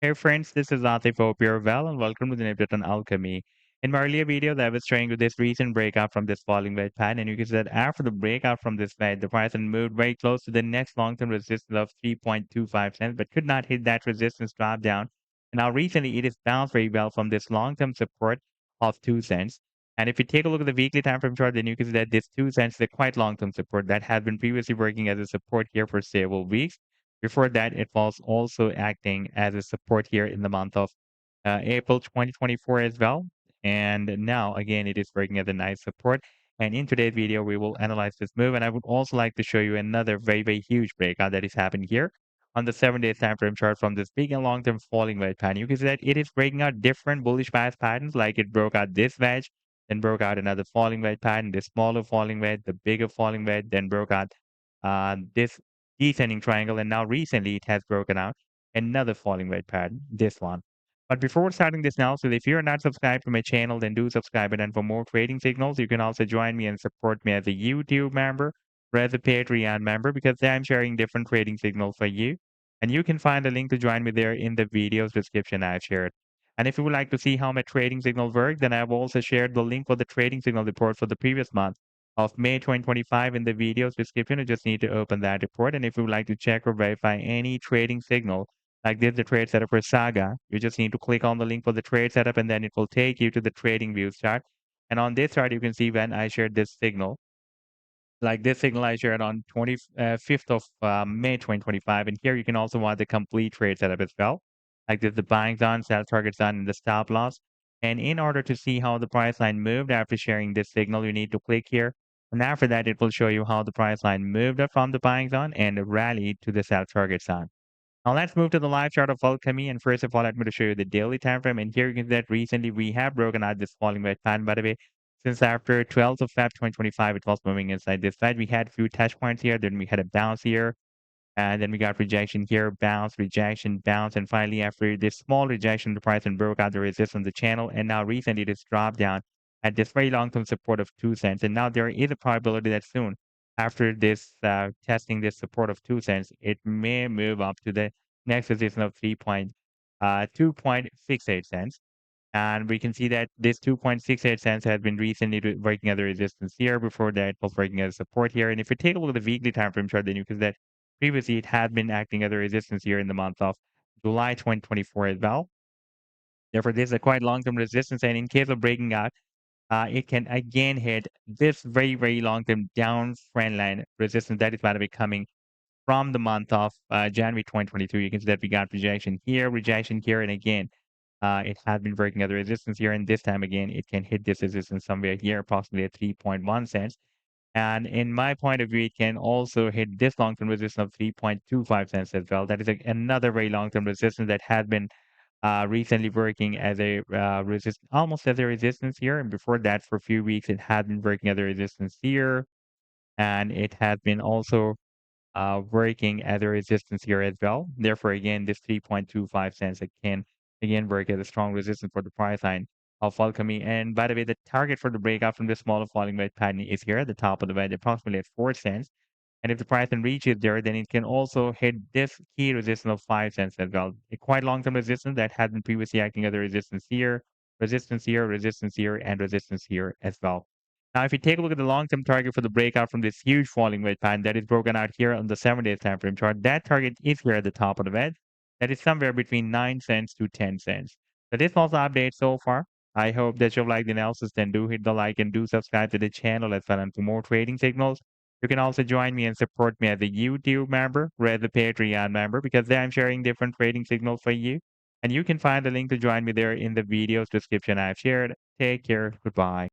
Hey friends, this is Atif. Hope you're well and welcome to the update on Alchemy. In my earlier video, I was showing you this recent breakout from this falling wedge pattern, and you can see that after the breakout from this wedge, the price had moved very close to the next long-term resistance of 3.25 cents, but could not hit that resistance drop down. And now recently, it is bounced very well from this long-term support of 2 cents. And if you take a look at the weekly time frame chart, then you can see that this 2 cents is a quite long-term support that has been previously working as a support here for several weeks. Before that, it was also acting as a support here in the month of April 2024 as well. And now, again, it is working as a nice support. And in today's video, we will analyze this move. And I would also like to show you another very, very huge breakout that is happening here on the 7-day time frame chart from this big and long-term falling wedge pattern. You can see that it is breaking out different bullish bias patterns, like it broke out this wedge, then broke out another falling wedge pattern, this smaller falling wedge, the bigger falling wedge, then broke out this descending triangle, and now recently it has broken out another falling wedge pattern, this one. But before starting this analysis, if you're not subscribed to my channel, then do subscribe. And for more trading signals, you can also join me and support me as a YouTube member or as a Patreon member because I'm sharing different trading signals for you. And you can find a link to join me there in the video's description I've shared. And if you would like to see how my trading signals work, then I've also shared the link for the trading signal report for the previous month of May 2025 in the video's description. You just need to open that report. And if you would like to check or verify any trading signal, like this, the trade setup for Saga, you just need to click on the link for the trade setup and then it will take you to the TradingView chart. And on this chart, you can see when I shared this signal. Like this signal I shared on 25th of May 2025. And here you can also watch the complete trade setup as well. Like this, the buying zone, sell target zone, and the stop loss. And in order to see how the price line moved after sharing this signal, you need to click here. And after that, it will show you how the price line moved up from the buying zone and rallied to the sell target zone. Now let's move to the live chart of Alchemy. And first of all, let me to show you the daily time frame. And here you can see that recently we have broken out this falling wedge pattern. By the way, since after 12th of Feb 2025, it was moving inside this side. We had a few touch points here. Then we had a bounce here. And then we got rejection here, bounce, rejection, bounce. And finally, after this small rejection, the price and broke out the resistance on the channel. And now recently it has dropped down at this very long-term support of 2 cents. And now there is a probability that soon, after this testing this support of 2 cents, it may move up to the next resistance of 2.68 cents. And we can see that this 2.68 cents has been recently working as a resistance here. Before that, it was working as support here. And if you take a look at the weekly time frame chart, then you can see that previously it had been acting as a resistance here in the month of July 2024 as well. Therefore, this is a quite long-term resistance. And in case of breaking out, it can again hit this very, very long-term down trend line resistance that is about to be coming from the month of January 2022. You can see that we got rejection here, and again, it has been working as a resistance here, and this time again, it can hit this resistance somewhere here, approximately at 3.1 cents. And in my point of view, it can also hit this long-term resistance of 3.25 cents as well. That is another very long-term resistance that has been recently working as a almost as a resistance here. And before that, for a few weeks, it had been working as a resistance here, and it has been also working as a resistance here as well. Therefore, again, this 3.25 cents it can again work as a strong resistance for the price line of Alchemy. And by the way, the target for the breakout from this smaller falling wedge pattern is here at the top of the wedge, approximately at 4 cents. And if the price then reaches there, then it can also hit this key resistance of 5 cents as well. A quite long-term resistance that has been previously acting as a resistance here, resistance here, resistance here, and resistance here as well. Now, if you take a look at the long-term target for the breakout from this huge falling wedge pattern that is broken out here on the 7-day time frame chart, that target is here at the top of the wedge. That is somewhere between 9 cents to 10 cents. So this was the update so far. I hope that you've liked the analysis. Then do hit the like and do subscribe to the channel as well. And for more trading signals, you can also join me and support me as a YouTube member or as a Patreon member because there I'm sharing different trading signals for you. And you can find the link to join me there in the video's description I've shared. Take care. Goodbye.